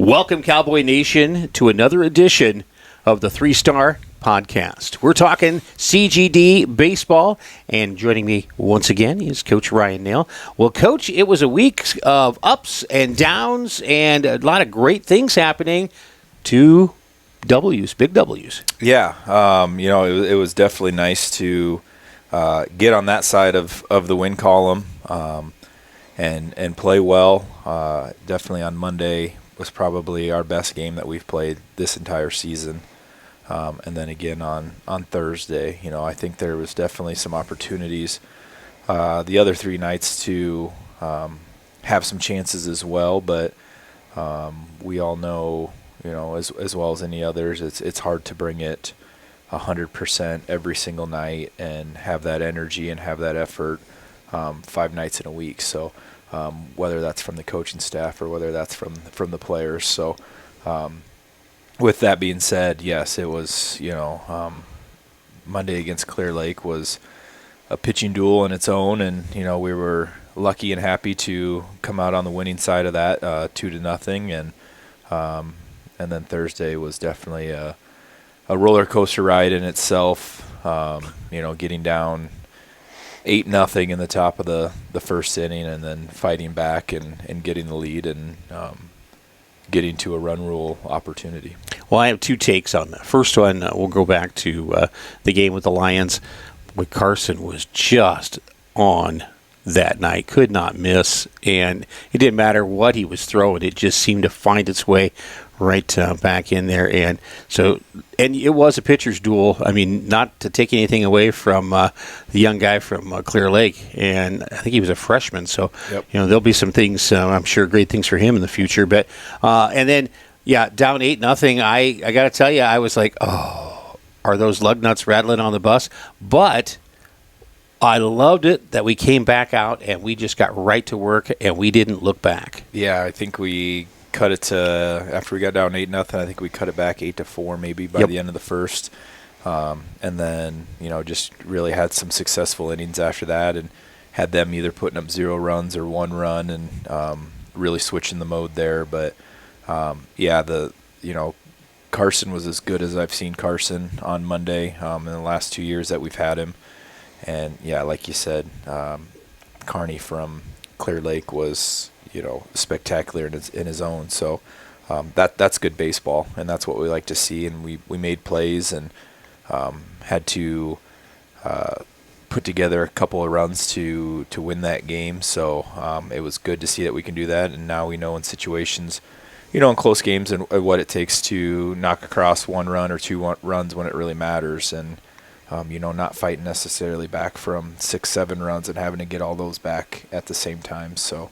Welcome, Cowboy Nation, to another edition of the 3-Star Podcast. We're talking CGD baseball, and joining me once again is Coach Ryan Nail. Well, Coach, it was a week of ups and downs and a lot of great things happening. 2 W's, big W's. Yeah, it was definitely nice to get on that side of the win column and play well. Definitely on Monday was probably our best game that we've played this entire season. And then again on Thursday, I think there was definitely some opportunities the other 3 nights to have some chances as well. But we all know, as well as any others, it's hard to bring it 100% every single night and have that energy and have that effort 5 nights in a week. So whether that's from the coaching staff or whether that's from the players. So with that being said, yes, it was, Monday against Clear Lake was a pitching duel in its own, and, we were lucky and happy to come out on the winning side of that, 2-0, and then Thursday was definitely a roller coaster ride in itself, getting down 8-0 in the top of the first inning and then fighting back and getting the lead and getting to a run rule opportunity. Well, I have 2 takes on that. First one, we'll go back to the game with the Lions. Where Carson was just on that night, could not miss, and it didn't matter what he was throwing. It just seemed to find its way right back in there. And it was a pitcher's duel. I mean, not to take anything away from the young guy from Clear Lake, and I think he was a freshman. So, Yep. There'll be some things, I'm sure, great things for him in the future. But and then, down 8-0. I got to tell you, I was like, oh, are those lug nuts rattling on the bus? But I loved it that we came back out and we just got right to work and we didn't look back. Yeah, I think we cut it to, after we got down 8-0, I think we cut it back 8-4 maybe by the end of the first. And then, just really had some successful innings after that and had them either putting up 0 runs or 1 run and really switching the mode there. But, Carson was as good as I've seen Carson on Monday in the last 2 years that we've had him. And, like you said, Carney from Clear Lake was, spectacular in his own. So that's good baseball, and that's what we like to see. And we made plays and had to put together a couple of runs to win that game. So it was good to see that we can do that. And now we know in situations, in close games and what it takes to knock across 1 run or 2 runs when it really matters. And not fighting necessarily back from 6-7 runs and having to get all those back at the same time. So,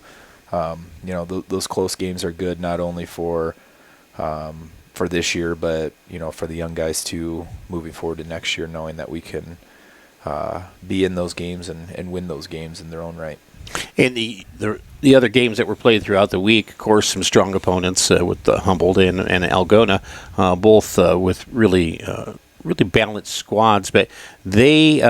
those close games are good not only for this year, but, for the young guys too, moving forward to next year, knowing that we can be in those games and win those games in their own right. And the other games that were played throughout the week, of course, some strong opponents with Humboldt and Algona, both with really balanced squads, but they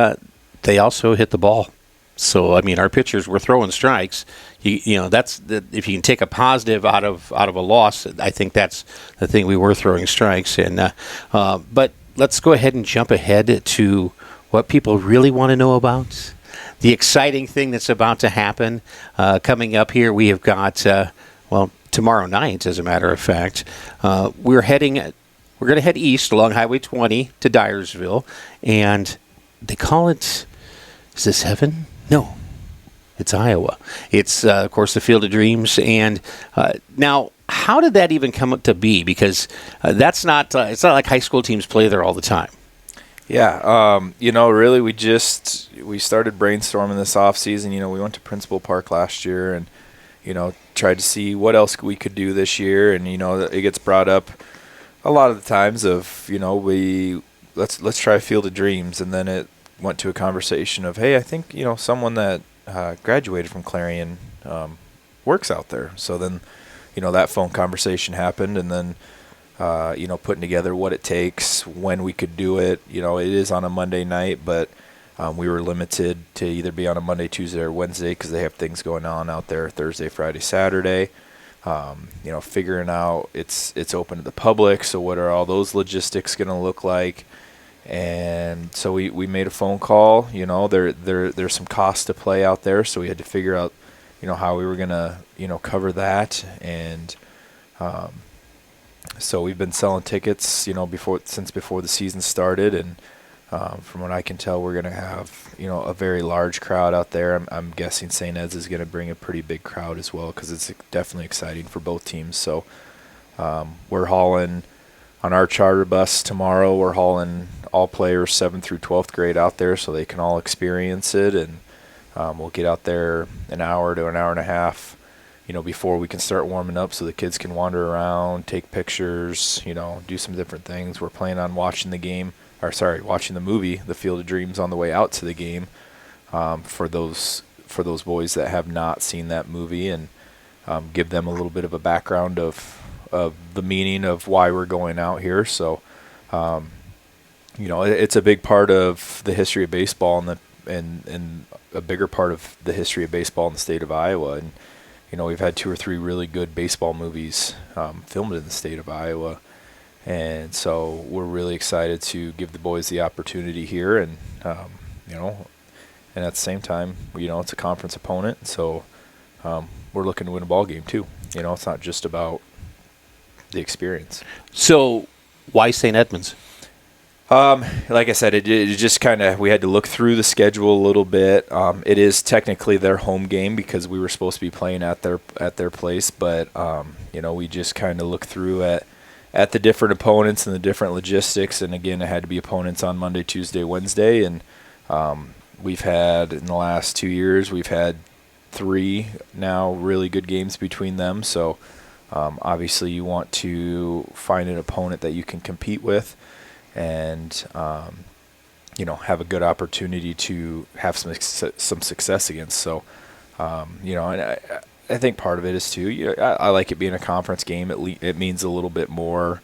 also hit the ball. So I mean, our pitchers were throwing strikes. That's if you can take a positive out of a loss, I think that's the thing. We were throwing strikes, and but let's go ahead and jump ahead to what people really want to know about. The exciting thing that's about to happen coming up here. We have got tomorrow night, as a matter of fact, we're going to head east along Highway 20 to Dyersville, and they call it, is this heaven? No, it's Iowa. It's, of course, the Field of Dreams. And now, how did that even come up to be? Because that's not, it's not like high school teams play there all the time. Yeah, really we started brainstorming this off season. We went to Principal Park last year and, tried to see what else we could do this year. And, it gets brought up a lot of the times of, let's try Field of Dreams. And then it went to a conversation of, hey, I think, someone that graduated from Clarion works out there. So then, that phone conversation happened, and then, putting together what it takes, when we could do it. It is on a Monday night, but we were limited to either be on a Monday, Tuesday, or Wednesday because they have things going on out there Thursday, Friday, Saturday. figuring out it's open to the public. So what are all those logistics going to look like? And so we made a phone call. There's some cost to play out there, so we had to figure out, how we were going to, cover that. And so we've been selling tickets, since before the season started. And from what I can tell, we're going to have, a very large crowd out there. I'm guessing St. Ed's is going to bring a pretty big crowd as well, because it's definitely exciting for both teams. So we're hauling on our charter bus tomorrow. We're hauling all players 7th through 12th grade out there so they can all experience it. And we'll get out there an hour to an hour and a half, before we can start warming up, so the kids can wander around, take pictures, do some different things. We're planning on watching the movie, The Field of Dreams, on the way out to the game, for those boys that have not seen that movie, and give them a little bit of a background of the meaning of why we're going out here. So, it's a big part of the history of baseball, and a bigger part of the history of baseball in the state of Iowa. And we've had 2 or 3 really good baseball movies filmed in the state of Iowa. And so we're really excited to give the boys the opportunity here. And, and at the same time, it's a conference opponent. So we're looking to win a ball game too. It's not just about the experience. So why St. Edmonds? Like I said, it just kind of, we had to look through the schedule a little bit. It is technically their home game because we were supposed to be playing at their place. But, we just kind of looked through at the different opponents and the different logistics. And again, it had to be opponents on Monday, Tuesday, Wednesday. And we've had, in the last 2 years, we've had 3 now really good games between them. So obviously you want to find an opponent that you can compete with and, have a good opportunity to have some success against. So, and I think part of it is too, I like it being a conference game. It means a little bit more.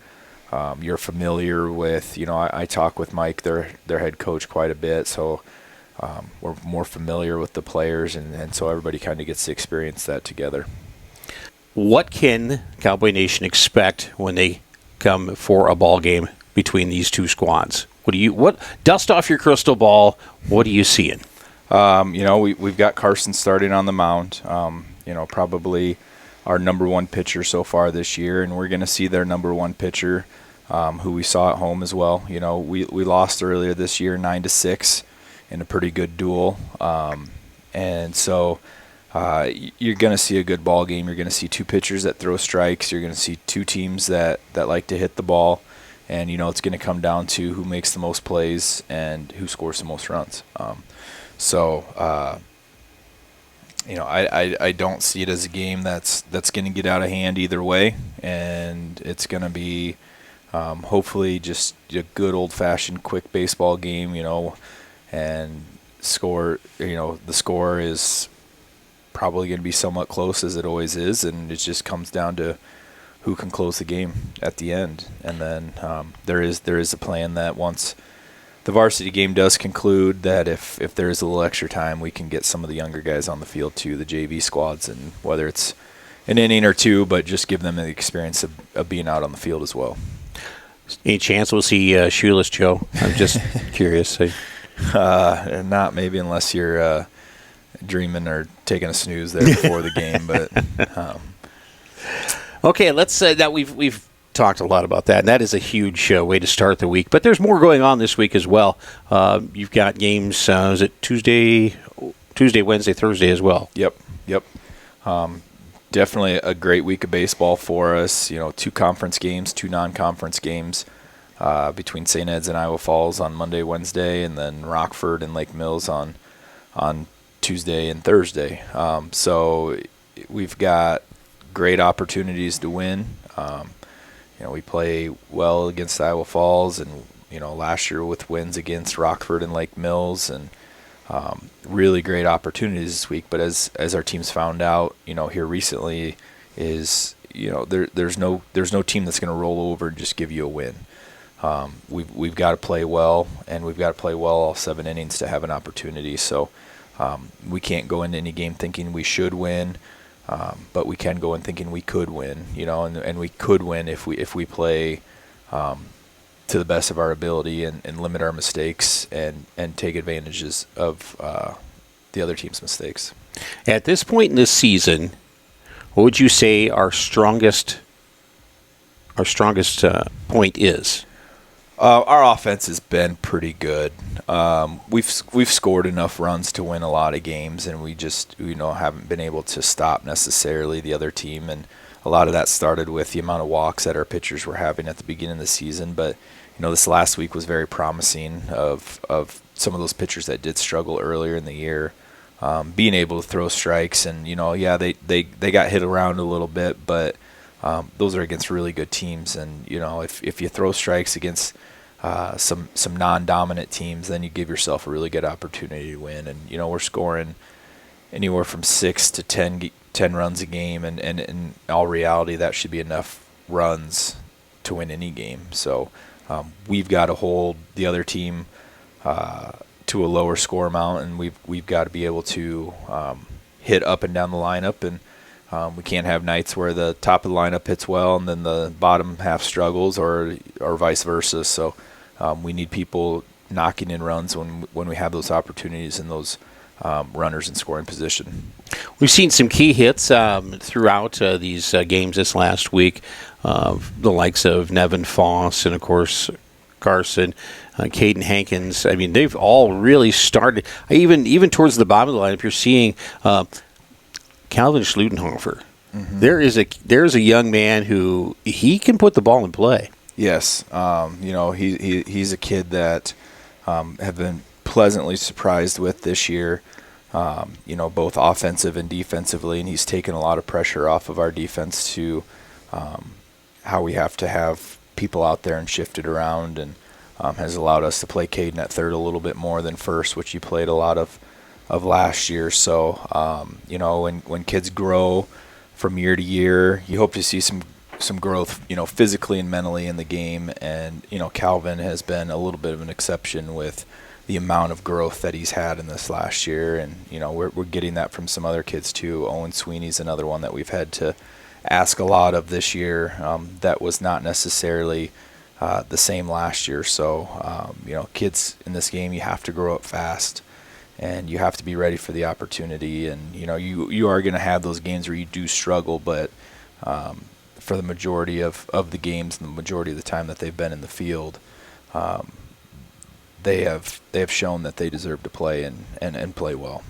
You're familiar with, I talk with Mike, their head coach, quite a bit. So we're more familiar with the players, and so everybody kind of gets to experience that together. What can Cowboy Nation expect when they come for a ball game between these 2 squads? What dust off your crystal ball? What are you seeing? We've got Carson starting on the mound. Probably our number 1 pitcher so far this year, and we're going to see their number 1 pitcher, who we saw at home as well. We lost earlier this year 9-6 in a pretty good duel, and so you're going to see a good ball game. You're going to see 2 pitchers that throw strikes. You're going to see 2 teams that like to hit the ball, and it's going to come down to who makes the most plays and who scores the most runs. I don't see it as a game that's going to get out of hand either way, and it's going to be hopefully just a good old-fashioned quick baseball game, and score. The score is probably going to be somewhat close, as it always is, and it just comes down to who can close the game at the end. And then there is a plan that once the varsity game does conclude, that if there is a little extra time, we can get some of the younger guys on the field too, the JV squads, and whether it's an inning or 2, but just give them the experience of being out on the field as well. Any chance we'll see Shoeless Joe? I'm just curious. Not maybe, unless you're dreaming or taking a snooze there before the game. But okay, let's that we've talked a lot about that, and that is a huge way to start the week. But there's more going on this week as well. You've got games. Is it Tuesday, Wednesday, Thursday as well? Yep. Definitely a great week of baseball for us. 2 conference games, 2 non-conference games between St. Ed's and Iowa Falls on Monday, Wednesday, and then Rockford and Lake Mills on Tuesday and Thursday. So we've got great opportunities to win. We play well against Iowa Falls, and last year with wins against Rockford and Lake Mills, and really great opportunities this week. But as our teams found out, here recently, is there's no team that's going to roll over and just give you a win. We've got to play well, and we've got to play well all 7 innings to have an opportunity. So we can't go into any game thinking we should win. but we can go in thinking we could win, and we could win if we play to the best of our ability and limit our mistakes and take advantages of the other team's mistakes. At this point in this season, what would you say our strongest point is? Our offense has been pretty good. We've scored enough runs to win a lot of games, and we just haven't been able to stop necessarily the other team. And a lot of that started with the amount of walks that our pitchers were having at the beginning of the season. But this last week was very promising of some of those pitchers that did struggle earlier in the year, being able to throw strikes. And they got hit around a little bit, but those are against really good teams. And if you throw strikes against some non-dominant teams, then you give yourself a really good opportunity to win. And we're scoring anywhere from 6 to 10 runs a game, and in all reality, that should be enough runs to win any game. So we've got to hold the other team to a lower score amount, and we've got to be able to hit up and down the lineup. And we can't have nights where the top of the lineup hits well and then the bottom half struggles, or vice versa. So we need people knocking in runs when we have those opportunities and those runners in scoring position. We've seen some key hits throughout these games this last week. The likes of Nevin Foss and, of course, Carson, Caden Hankins. I mean, they've all really started. Even towards the bottom of the lineup, you're seeing Calvin Schlutenhofer. Mm-hmm. There's a young man who he can put the ball in play. Yes, he's a kid that have been pleasantly surprised with this year. Both offensive and defensively, and he's taken a lot of pressure off of our defense to how we have to have people out there and shift it around, and has allowed us to play Caden at third a little bit more than first, which he played a lot of last year. So, when kids grow from year to year, you hope to see some growth, physically and mentally in the game. And, Calvin has been a little bit of an exception with the amount of growth that he's had in this last year. And, we're getting that from some other kids too. Owen Sweeney's another one that we've had to ask a lot of this year. That was not necessarily the same last year. So, kids in this game, you have to grow up fast, and you have to be ready for the opportunity. And, you are going to have those games where you do struggle, but for the majority of the games and the majority of the time that they've been in the field, they have shown that they deserve to play and play well.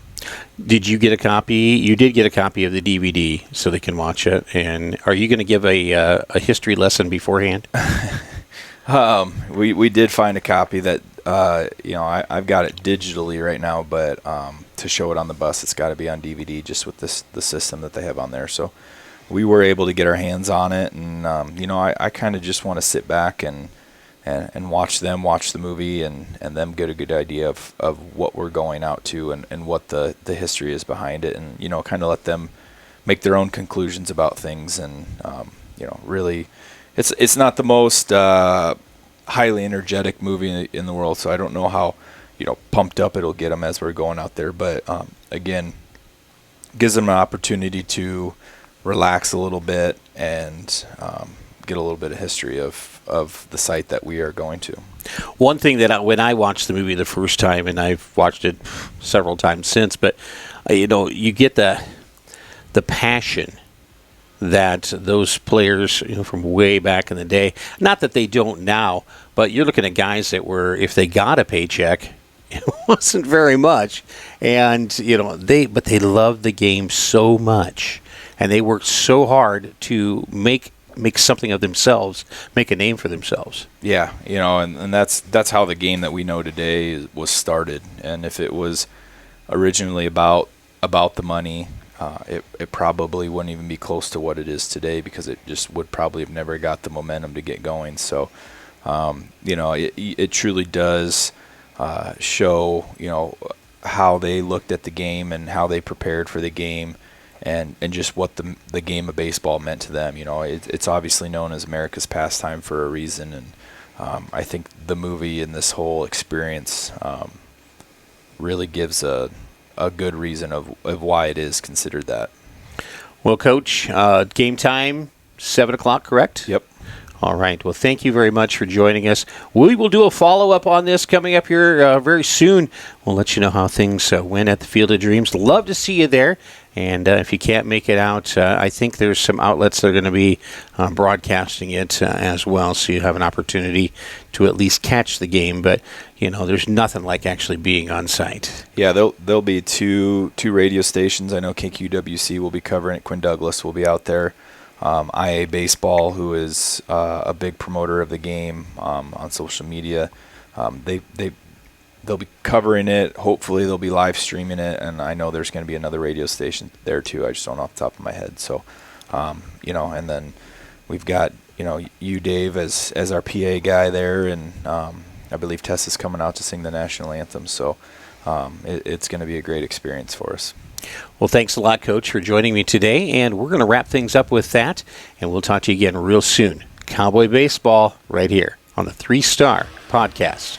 Did you get a copy? You did get a copy of the DVD so they can watch it. And are you going to give a history lesson beforehand? We did find a copy that I've got it digitally right now, but to show it on the bus, it's got to be on DVD just with the system that they have on there. So we were able to get our hands on it, and I kind of just want to sit back and watch the movie and them get a good idea of what we're going out to and what the history is behind it, and kind of let them make their own conclusions about things. And really, it's not the most highly energetic movie in the world, so I don't know how pumped up it'll get them as we're going out there. But again, gives them an opportunity to relax a little bit and get a little bit of history of the site that we are going to. One thing that when I watched the movie the first time, and I've watched it several times since, but you get the passion that those players, from way back in the day, not that they don't now, but you're looking at guys that were, if they got a paycheck, it wasn't very much, and they loved the game so much, and they worked so hard to make something of themselves, make a name for themselves. Yeah, and that's how the game that we know today was started. And if it was originally about the money, it probably wouldn't even be close to what it is today, because it just would probably have never got the momentum to get going. So, it truly does show, how they looked at the game and how they prepared for the game, and just what the game of baseball meant to them. It's obviously known as America's pastime for a reason, and I think the movie and this whole experience really gives a good reason of why it is considered that. Well, Coach, game time, 7 o'clock, correct? Yep. All right. Well, thank you very much for joining us. We will do a follow-up on this coming up here very soon. We'll let you know how things went at the Field of Dreams. Love to see you there. And if you can't make it out, I think there's some outlets that are going to be broadcasting it as well, so you have an opportunity to at least catch the game. But, there's nothing like actually being on site. Yeah, there'll be two radio stations. I know KQWC will be covering it. Quinn Douglas will be out there. IA Baseball, who is a big promoter of the game on social media, they'll be covering it. Hopefully, they'll be live streaming it, and I know there's going to be another radio station there too. I just don't know off the top of my head. So, and then we've got you, Dave, as our PA guy there, and I believe Tess is coming out to sing the national anthem. So, it's going to be a great experience for us. Well, thanks a lot, Coach, for joining me today, and we're going to wrap things up with that, and we'll talk to you again real soon. Cowboy Baseball right here on the 3 Star Podcast.